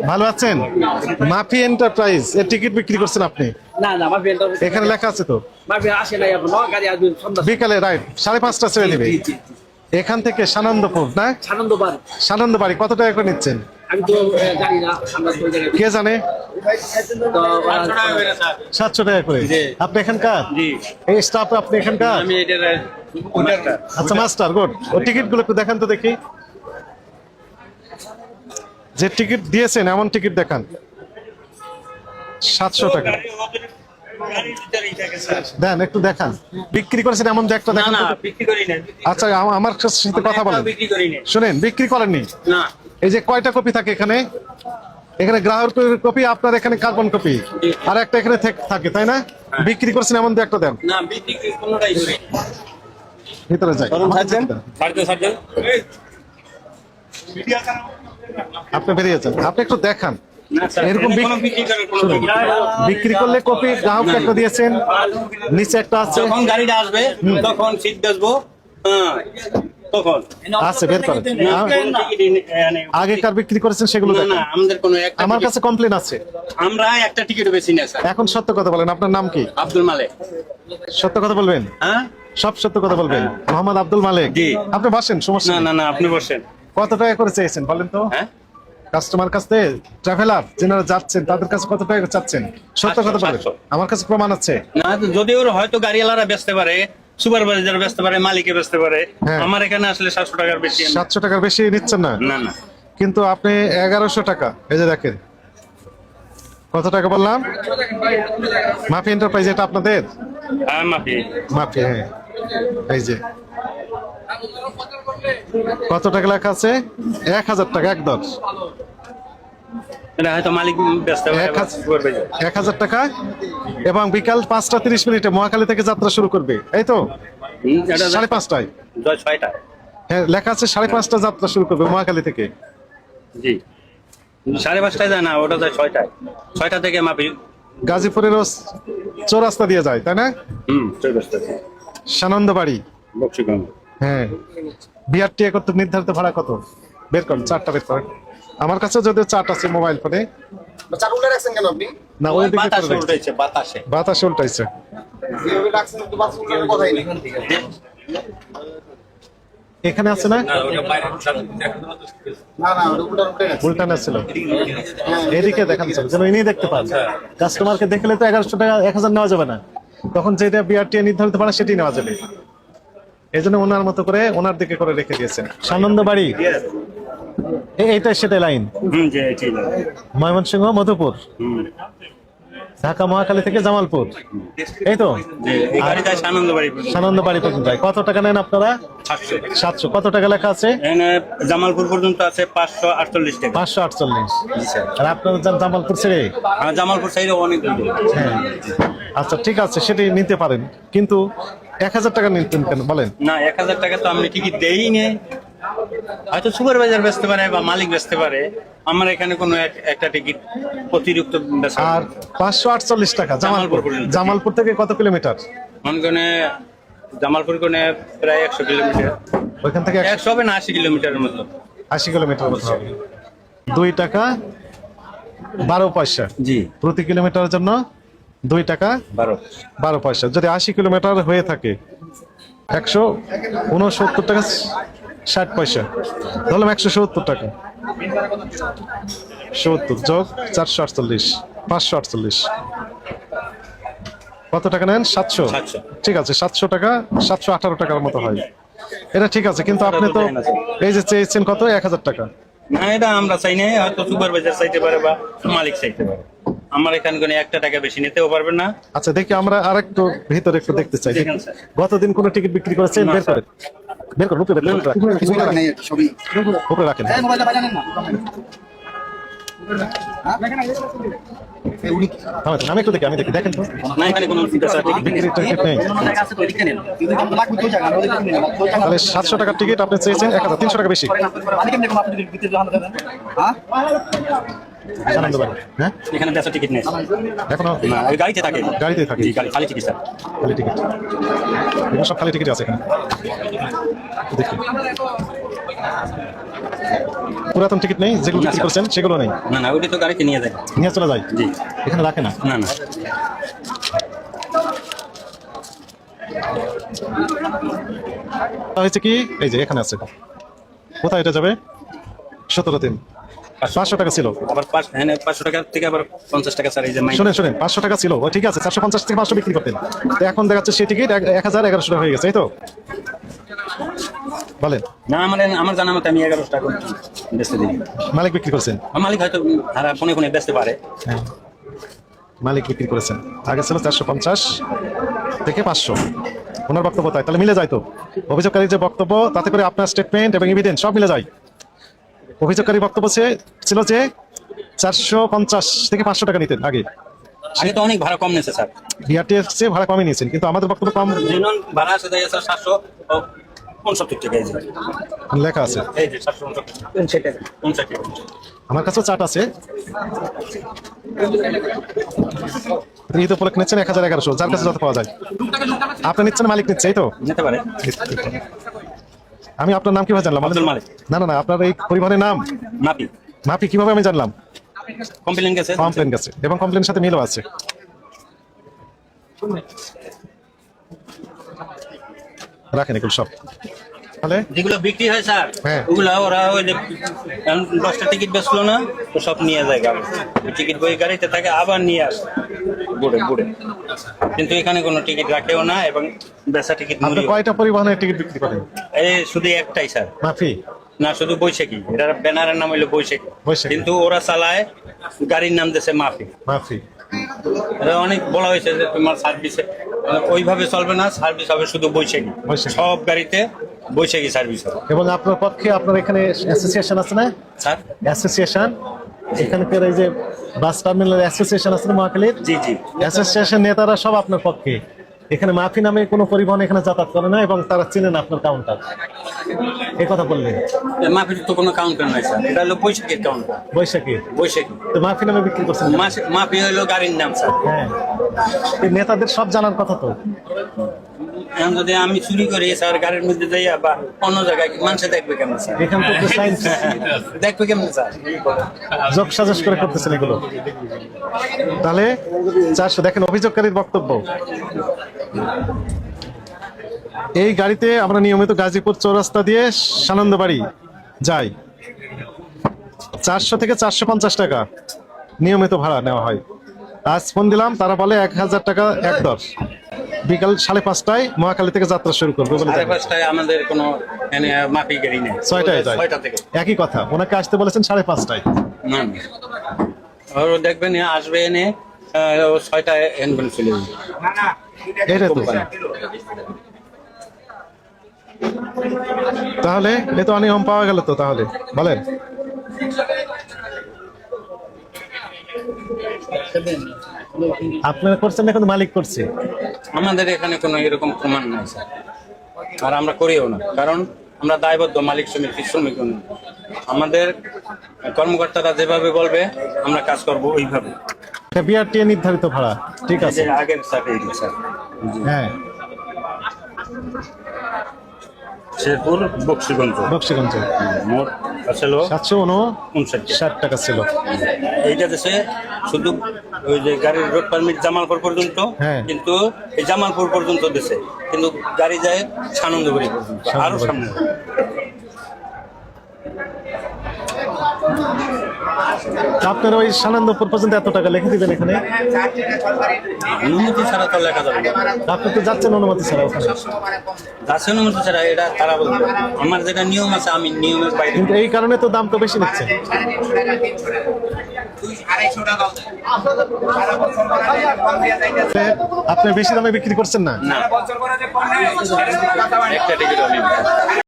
ভালো আছেন? মাফি এন্টারপ্রাইজ এর টিকিট বিক্রি করছেন আপনি? না না, মাফি এন্টারপ্রাইজ এখানে লেখা আছে তো। মাফি আসে নাই এখনো, গাড়ি আসবে সন্ধ্যা। বিকালে রাইট 5:30 ছেড়ে দিবে। জি, জি, জি। এখান থেকে সানন্দপুর না? সানন্দবার। সানন্দবাড়ি কত টাকা করে নিচ্ছেন? আমি তো জানি না, আমরা তো ওই জায়গায় কে জানে? তো 700 টাকা করে। আপনি এখানকার? জি। এই স্টাফ আপনি এখানকার? আমি এটার ওইটার আচ্ছা মাস্টার গুড। ও টিকিট গুলো একটু দেখান তো দেখি। যে টিকিট দিয়েছেন এমন টিকিট দেখান। 700 টাকা দেন, একটু দেখান। বিক্রি করেছেন এমন যে একটা না দেখান না তো। বিক্রি করি না। আচ্ছা আমার সাথে কথা বলেন। বিক্রি করি না। শুনেন, বিক্রি করেননি? না। এই যে কয়টা কপি থাকে এখানে? এখানে গ্রাহকের কপি, আপনার এখানে কার্বন কপি, আর একটা এখানে থাকে, তাই না? বিক্রি করছেন এমন যে একটা দেন। না বিক্রি কোনটাই করি না। ভিতরে যাই। আপনি বেরিয়ে যান, আপনি একটু দেখান। না স্যার, এরকম কোনো বিক্রি করার কোনো শুনুন, বিক্রি করলে কপি গ্রাহককে একটা দিয়েছেন, নিচে একটা আছে। যখন গাড়িটা আসবে তখন সিট বেচবো, হ্যাঁ তখন আছে, বের করেন। আগেকার বিক্রি করেছেন সেগুলো না দেখান। না আমাদের কোনো একটা আমার কাছে কমপ্লেন আছে। আমরা একটা টিকিট বেশি না স্যার। এখন সত্য কথা বলেন, আপনার নাম কি? আব্দুল মালেক। সত্য কথা বলবেন, হ্যাঁ সব সত্য কথা বলবেন। মোহাম্মদ আব্দুল মালেক। জি। আপনি বসেন, সমস্যা না নেই। না না আপনি বসেন। কত টাকা করে চেয়েছেন বলেন তো? হ্যাঁ কাস্টমার কাছে, ট্রাভেলার যারা যাচ্ছেন তাদের কাছে কত টাকা চাচ্ছেন? সত্য কথা বলেন। 700 আমার কাছে প্রমাণ আছে। না যদিও হয়তো গাড়িওয়ালারা বেচতে পারে, সুপারভাইজার বেচতে পারে, মালিকে বেচতে পারে, হ্যাঁ। আমার এখানে আসলে 700 টাকার বেশি 700 টাকার বেশি নিচ্ছেন না? না না কিন্তু আপনি 1100 টাকা, এই যে দেখেন কত টাকা বললাম। মাফি এন্টারপ্রাইজ এটা আপনাদের? হ্যাঁ মাফি। মাফি, হ্যাঁ। এই যে কত টাকা লেখা আছে? 1000 টাকা একদম। এটা হয়তো মালিক বেচতে পারে বা সুপারভাইজার। 1000 টাকা এবং বিকাল 5:30 মহাখালী থেকে যাত্রা শুরু করবে, এই তো? এটা 5:30টায়। 6টা। হ্যাঁ, লেখা আছে 5:30 যাত্রা শুরু করবে মহাখালী থেকে। জি 5:30টায় যায় না, ওটা যায় 6টায়। 6টা থেকে মাফি গাজীপুরের চৌরাস্তা দিয়ে যায়, তাই না? চৌরাস্তা সানন্দবাড়ি। বক্সিগঞ্জ। হ্যাঁ। বিআরটি কর্তৃক নির্ধারিত ভাড়া কত? বের করেন, চারটা বের করেন। আমার কাছে যদিও চার্ট আছে মোবাইল ফোনে। চার উল্টে রাখছেন কেন আপনি? না, ওই দিকে বাতাসে করে রাখছি। উল্টাইছে, বাতাসে। বাতাসে উল্টাইছে। যেভাবে রাখছেন তো বাথরুম করার কথাই নেই। এখানে আছে না? না না ওটা উল্টে গেছে। উল্টানো ছিল। এদিকে দেখান স্যার, যেন ইনি দেখতে পান। কাস্টমারকে দেখলে তো 1100 টাকা 1000 নেওয়া যাবে না। তখন যেটা বিআরটি নির্ধারিত ভাড়া সেটাই নেওয়া যাবে। এই জন্য ওনার মতো করে ওনার দিকে করে রেখে দিয়েছেন। সানন্দবাড়ি, এইটাই সেটাই লাইন। জি ঠিক আছে। ময়মনসিংহ, মধুপুর, ঢাকা মহাখালী থেকে জামালপুর, এই তো? এই গাড়ি যায় সানন্দবাড়ি পর্যন্ত। সানন্দবাড়ি পর্যন্ত যায়। কত টাকা নেন আপনারা? 700। 700। কত টাকা লেখা আছে? এখানে জামালপুর পর্যন্ত আছে 548 টাকা। 548। আর আপনারা যান জামালপুর ছেড়ে? আর জামালপুর সাইডে অনেক দূর। হ্যাঁ। আচ্ছা ঠিক আছে, সেটি নিতে পারেন, কিন্তু 1000 টাকা নিতেন কেন বলেন? না 1000 টাকা তো আমি টিকিট দেই নে। হয়তো সুপারভাইজার বেচতে পারে বা মালিক বেচতে পারে, আমার এখানে কোনো একটা টিকিট অতিরিক্ত বেচা। আর 548 টাকা জামালপুর। জামালপুর পর্যন্ত। জামালপুর থেকে কত কিলোমিটার? মনে করেন জামালপুর কোনে প্রায় 100 কিলোমিটার। ওইখান থেকে 100 হবে না 80 কিলোমিটারের মতো। 80 কিলোমিটার মতো হবে। 2 টাকা 12 পয়সা জি প্রতি কিলোমিটারের জন্য। 2 টাকা 12 পয়সা। যদি 80 কিলোমিটার হয়ে থাকে 169 টাকা 60 পয়সা, ধরলাম 170 টাকা। 70 যোগ 448, 548। কত টাকা নেন? 700। 700। ঠিক আছে, 700 টাকা, 718 টাকার মতো হয়। এটা ঠিক আছে, কিন্তু আপনি তো এই যে চেয়েছেন কত? 1000 টাকা। না এটা আমরা চাই না, হয়তো সুপারভাইজার চাইতে পারে বা মালিক চাইতে পারে। আমার এখানে কোনো একটা টাকা বেশি নিতেও পারবেন না। আচ্ছা দেখি, আমরা আরেকটু ভিতরে একটু দেখতে চাই। দেখেন স্যার। গতদিন কোন টিকিট বিক্রি করেছেন? না, বের করেন, বের করেন, উপরে বের করেন, সবই উপরে রাখেন। এই মোবাইলটা বাজান না। এই উনি থামেন, আমি একটু দেখি, আমি দেখি, দেখেন তো। না এখানে কোনো বেচা টিকিট বিক্রির টিকিট নেই। জায়গা আছে তো এদিকে নেন। কিন্তু আমরা লাগবে তো জায়গা, আমরা ওদিকে নেন। তো জায়গা তাহলে 700 টাকার টিকিট আপনি চেয়েছেন 1000, 300 টাকা বেশি। মালিক এমনি কোন আপনি ভিতরে জানা দেন। হ্যাঁ সানন্দবাড়ি। হ্যাঁ, এখানে বেচা টিকিট নেই এখনো না, ওই গাড়িতে থাকে। গাড়িতে থাকে। জি, খালি টিকিট স্যার। খালি টিকিট, এগুলো সব খালি টিকিট আছে এখানে। দেখি পুরাতন টিকিট নেই, যেগুলো বিক্রি করছেন সেগুলো নেই। না না, ওইটা তো গাড়িতে নিয়ে যায়। নিয়ে চলে যায়, জি, এখানে রাখে না। না না। হয়েছে কি, এই যে এখানে আছে। কোথায় এটা যাবে? 17-3 500 টাকা ছিল। আবার 500 টাকা থেকে আবার 50 টাকা স্যার, এই যে মাইন। শুনেন 500 টাকা ছিল, ও ঠিক আছে, 450 থেকে 500 বিক্রি করতেন। তো এখন দেখা যাচ্ছে সেই টিকিট 1000-1100 টাকা হয়ে গেছে, এই তো বলেন। না, আমার জানা মতে আমি 1100 টাকা বেচতে দিই। মালিক বিক্রি করছেন? মালিক হয়তো ফোনে ফোনে বেচতে পারে। হ্যাঁ, মালিক বিক্রি করেছেন। আগে ছিল 450 থেকে 500। ওনার বক্তব্য তাই, তাহলে মিলে যায় তো। অভিযোগকারীর যে বক্তব্য, তাতে করে আপনার স্টেটমেন্ট এবং এভিডেন্স সব মিলে যায়। অভিযোগকারীর বক্তব্য ছিল যে 450 থেকে 500 টাকা নিতেন আগে। আগে তো অনেক ভাড়া কম নিয়েছে স্যার। বিআরটিএর চেয়ে ভাড়া কমই নিয়েছেন, কিন্তু আমাদের বক্তব্য কম যেমন ভাড়া আছে তাই স্যার 769 টাকা। এই যে লেখা আছে, এই যে 769 টাকা। 59 টাকা। আমার কাছেও চার্ট আছে। ঈদ উপলক্ষে নিচ্ছেন 1000-1100, যার কাছে যত পাওয়া যায়। আপনি নিচ্ছেন, মালিক নিচ্ছে, এই তো। নিতে পারে। আমি আপনার নাম কিভাবে জানলাম? আব্দুল মালিক। না, আপনার এই পরিবারের নাম মাপি। মাপি কিভাবে আমি জানলাম? কমপ্লেন গেছে। কমপ্লেন গেছে, এবং কমপ্লেনের সাথে মিলও আছে। রাখেন এগুলো সব। তাহলে যেগুলো বিক্রি হয় স্যার, হ্যাঁ। ওগুলো ওরা ওই যে 10টা টিকিট বেচলো না, তো সব নিয়ে যায় গাড়ি। টিকিট বই গাড়িতে থাকে, আবার নিয়ে আসে বুড়ে। কিন্তু এখানে কোনো টিকিট রাখেও না, এবং বেচা টিকিট আপনি কয়টা পরিবহনের টিকিট বিক্রি করেন? এই শুধু একটাই স্যার। মাফি না, শুধু বৈশাখী। এটা ব্যানারের নাম হইলো বৈশাখী, বৈশাখী। কিন্তু ওরা চালায় গাড়ির নাম দিয়েছে মাফি। মাফি এটা অনেক বলা হয়েছে যে তোমার সার্ভিসে ওইভাবে চলবে না, সার্ভিস হবে শুধু বৈশাখী। বৈশাখী। সব গাড়িতে বৈশাখী সার্ভিস হবে। এবং আপনার পক্ষে আপনার এখানে অ্যাসোসিয়েশন আছে না? স্যার, অ্যাসোসিয়েশন, এখানকার এই যে বাস টার্মিনাল অ্যাসোসিয়েশন আছে না মহাখালীর? জি জি। অ্যাসোসিয়েশন নেতারা সব আপনার পক্ষে। এখানে মাফি নামে কোনো পরিবহন এখানে যাতায়াত করে না, এবং তারা চেনেন আপনার কাউন্টার। এই কথা বললেন। মাফির তো কোনো কাউন্টার নাই স্যার, এটা হলো বৈশাখীর কাউন্টার। বৈশাখী, বৈশাখী। তো মাফি নামে বিক্রি করছেন? মাফি হইলো গাড়ির নাম স্যার। হ্যাঁ, এই নেতাদের সব জানার কথা তো। এখন যদি আমি চুরি করি স্যার গাড়ির মধ্যে যাইয়া বা অন্য জায়গায়, মানুষে দেখবে কেমন স্যার? এখান থেকে সাইন্স দেখবে কেমন স্যার? যোগ সাজস করে করতেছেন এগুলো। তাহলে 400 দেখেন অভিযোগকারীর বক্তব্য। এই গাড়িতে আমরা নিয়মিত গাজীপুর চৌরাস্তা দিয়ে সানন্দবাড়ি যাই। 400 থেকে 450 টাকা নিয়মিত ভাড়া নেওয়া হয়। আজ ফোন দিলাম, তারা বলে 1000 টাকা একদর। বিকাল 5:30টায় মহাখালী থেকে যাত্রা শুরু করবে বলে জানায়। 5:30টায় আমাদের কোনো মাফি গাড়ি নেই। 6টায় যায়। 6টা থেকে। একই কথা, ওনাকে আসতে বলেছেন 5:30টায়। না না, ওর দেখবেন আসবে এনে 6টায় এনবেন চলে যাবে। এটা তো তাহলে এ তো অনিয়ম পাওয়া গেল তো। তাহলে বলেন, আপনারা করছেন না, কিন্তু মালিক করছে। আমাদের এখানে কোনো এরকম প্রমাণ নাই স্যার, আর আমরা করিও না, কারণ আমরা দায়বদ্ধ মালিক সমিতি শ্রমিক নই। আমাদের কর্মকর্তারা যেভাবে বলবে আমরা কাজ করব ওইভাবে। বিআরটিএ নির্ধারিত ভাড়া, ঠিক এই আছে। যে আগের স্যার, এই যে স্যার, হ্যাঁ, শেরপুর বক্সিগঞ্জ বক্সিগঞ্জ মোট আসলে 759 টাকা ছিল। এইটা দেশে শুধু ওই যে গাড়ির রোড পারমিট জামালপুর পর্যন্ত, হ্যাঁ। কিন্তু এই জামালপুর পর্যন্ত দেশে, কিন্তু গাড়ি যায় সানন্দবাড়ি পর্যন্ত, আরো সামনে। আপনার ওই সানন্দপুর পর্যন্ত এত টাকা লিখে দিবেন এখানে? অনুমতি ছাড়া তো লেখা যাবে না। আপনি তো যাচ্ছেন অনুমতি ছাড়া ওখানে। গাছে অনুমতি ছাড়া এটা তারা বলবে। আমার যেটা নিয়ম আছে আমি নিয়মের বাইরে। কিন্তু এই কারণে তো দাম তো বেশি নিচ্ছে। আপনি বেশি দামে বিক্রি করছেন না? না, একটা টিকিট আমি